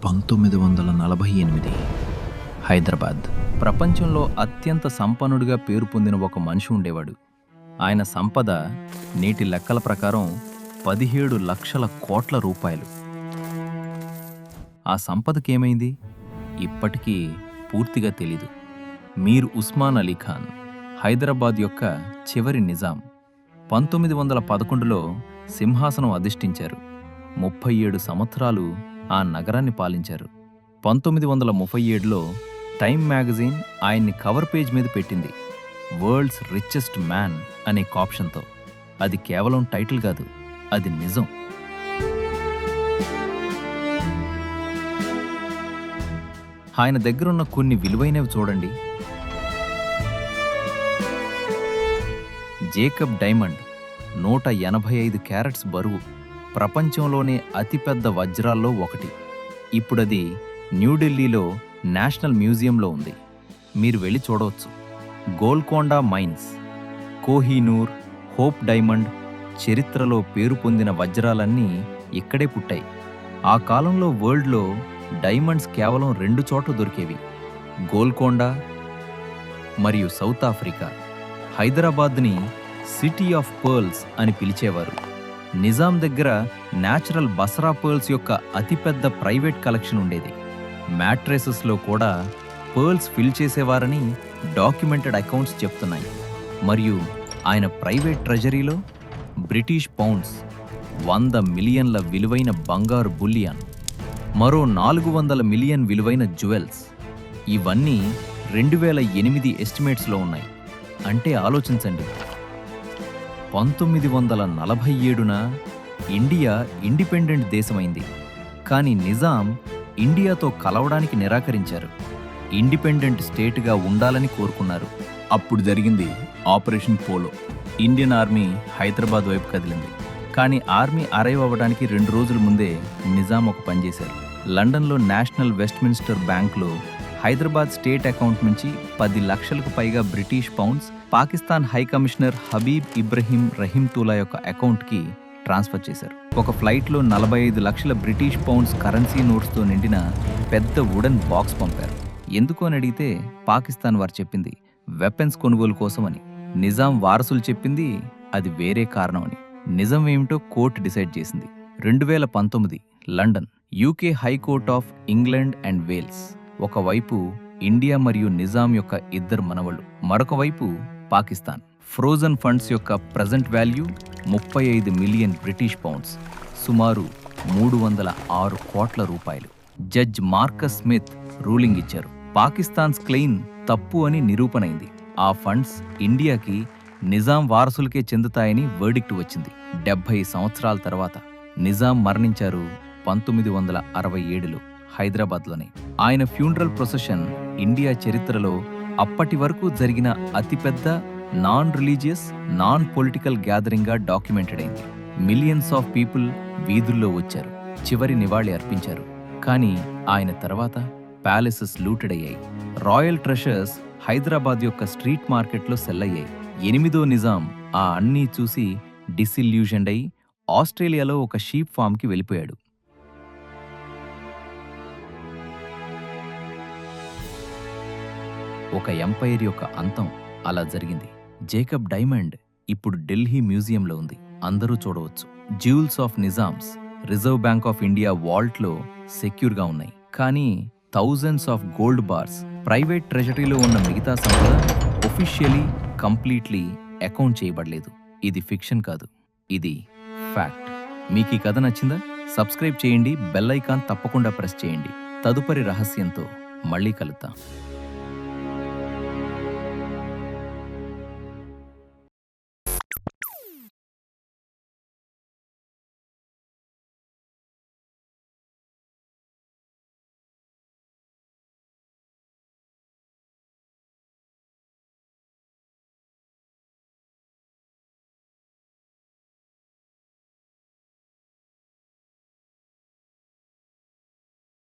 1948 హైదరాబాద్. ప్రపంచంలో అత్యంత సంపన్నుడిగా పేరు పొందిన ఒక మనిషి ఉండేవాడు. ఆయన సంపద నేటి లెక్కల ప్రకారం 17 లక్షల కోట్ల రూపాయలు. ఆ సంపదకేమైంది ఇప్పటికీ పూర్తిగా తెలీదు. మీర్ ఉస్మాన్ అలీ ఖాన్ హైదరాబాద్ యొక్క చివరి నిజాం. 1911లో సింహాసనం అధిష్ఠించారు. 37 సంవత్సరాలు ఆ నగరాన్ని పాలించారు. 1937లో టైమ్ మ్యాగజైన్ ఆయన్ని కవర్ పేజ్ మీద పెట్టింది, వరల్డ్స్ రిచెస్ట్ మ్యాన్ అనే కాప్షన్తో. అది కేవలం టైటిల్ కాదు, అది నిజం. ఆయన దగ్గరున్న కొన్ని విలువైనవి చూడండి. జేకబ్ డైమండ్ 185 క్యారెట్స్ బరువు, ప్రపంచంలోనే అతిపెద్ద వజ్రాల్లో ఒకటి. ఇప్పుడది న్యూఢిల్లీలో నేషనల్ మ్యూజియంలో ఉంది, మీరు వెళ్ళి చూడవచ్చు. Golconda mines, Kohinoor, Hope diamond, చరిత్రలో పేరు పొందిన వజ్రాలన్నీ ఇక్కడే పుట్టాయి. ఆ కాలంలో వరల్డ్లో డైమండ్స్ కేవలం 2 చోట్ల దొరికేవి, గోల్కొండ మరియు సౌత్ ఆఫ్రికా. హైదరాబాద్ని సిటీ ఆఫ్ పర్ల్స్ అని పిలిచేవారు. నిజాం దగ్గర న్యాచురల్ బసరా పర్ల్స్ యొక్క అతిపెద్ద ప్రైవేట్ కలెక్షన్ ఉండేది. మ్యాట్రెసెస్లో కూడా పర్ల్స్ ఫిల్ చేసేవారని డాక్యుమెంటెడ్ అకౌంట్స్ చెప్తున్నాయి. మరియు ఆయన ప్రైవేట్ ట్రెజరీలో బ్రిటిష్ పౌండ్స్, 100 మిలియన్ల విలువైన బంగారు బుల్లియన్, మరో 400 మిలియన్ విలువైన జ్యువెల్స్. ఇవన్నీ 2008 ఎస్టిమేట్స్లో ఉన్నాయి. అంటే ఆలోచించండి, 1947న ఇండియా ఇండిపెండెంట్ దేశమైంది. కానీ నిజాం ఇండియాతో కలవడానికి నిరాకరించారు. ఇండిపెండెంట్ స్టేట్గా ఉండాలని కోరుకున్నారు. అప్పుడు జరిగింది operation polo. Indian army Hyderabad వైపు కదిలింది. కానీ ఆర్మీ అరైవ్ అవ్వడానికి 2 రోజుల ముందే నిజాం ఒక పనిచేశారు. లండన్లో నేషనల్ వెస్ట్మిన్స్టర్ బ్యాంక్లో హైదరాబాద్ స్టేట్ అకౌంట్ నుంచి 10 లక్షలకు పైగా British pounds Pakistan high commissioner Habib Ibrahim Rahimtoola యొక్క అకౌంట్కి ట్రాన్స్ఫర్ చేశారు. ఒక ఫ్లైట్లో 45 లక్షల బ్రిటిష్ పౌండ్స్ కరెన్సీ నోట్స్తో నిండిన పెద్ద వుడెన్ బాక్స్ పంపారు. ఎందుకు అని అడిగితే పాకిస్తాన్ వారు చెప్పింది వెపన్స్ కొనుగోలు కోసమని. నిజాం వారసులు చెప్పింది అది వేరే కారణం అని. నిజం ఏమిటో కోర్టు డిసైడ్ చేసింది. 2019 London, UK high court of England and Wales. ఒకవైపు ఇండియా మరియు నిజాం యొక్క 2 మనవళ్ళు, మరొక వైపు పాకిస్తాన్. ఫ్రోజన్ ఫండ్స్ యొక్క present value 35 million British pounds, సుమారు 306 కోట్ల రూపాయలు. జడ్జ్ మార్కస్ స్మిత్ రూలింగ్ ఇచ్చారు. పాకిస్తాన్స్ క్లెయిమ్ తప్పు అని నిరూపణైంది. ఆ ఫండ్స్ ఇండియాకి, నిజాం వారసులకే చెందుతాయని వర్డిక్ట్ వచ్చింది. 70 సంవత్సరాల తర్వాత నిజాం మరణించారు 1967లో హైదరాబాద్లోనే. ఆయన ఫ్యూనరల్ ప్రొసెషన్ ఇండియా చరిత్రలో అప్పటి వరకు జరిగిన అతిపెద్ద నాన్ రిలీజియస్, నాన్ పొలిటికల్ గ్యాదరింగ్గా డాక్యుమెంటెడ్ అయింది. మిలియన్స్ ఆఫ్ పీపుల్ వీధుల్లో వచ్చారు, చివరి నివాళి అర్పించారు. కానీ ఆయన తర్వాత ప్యాలెసెస్ లూటెడ్ అయ్యాయి. రాయల్ ట్రెషర్స్ హైదరాబాద్ యొక్క స్ట్రీట్ మార్కెట్లో సెల్ అయ్యాయి. 8వ నిజాం ఆ అన్నీ చూసి డిసిల్యూజన్డ్ అయి ఆస్ట్రేలియాలో ఒక షీప్ ఫామ్కి వెళ్ళిపోయాడు. ఒక ఎంపైర్ యొక్క అంతం అలా జరిగింది. జేకబ్ డైమండ్ ఇప్పుడు ఢిల్లీ మ్యూజియంలో ఉంది, అందరూ చూడవచ్చు. Jewels of Nizams reserve bank of India వాల్ట్లో సెక్యూర్గా ఉన్నాయి. కానీ thousands of gold bars private ట్రెజరీలో ఉన్న మిగతా సంపద ఒఫిషియలీ కంప్లీట్లీ అకౌంట్ చేయబడలేదు. ఇది ఫిక్షన్ కాదు, ఇది ఫ్యాక్ట్. మీకు ఈ కథ నచ్చిందా? సబ్స్క్రైబ్ చేయండి, బెల్ ఐకాన్ తప్పకుండా ప్రెస్ చేయండి. తదుపరి రహస్యంతో మళ్ళీ కలుద్దాం.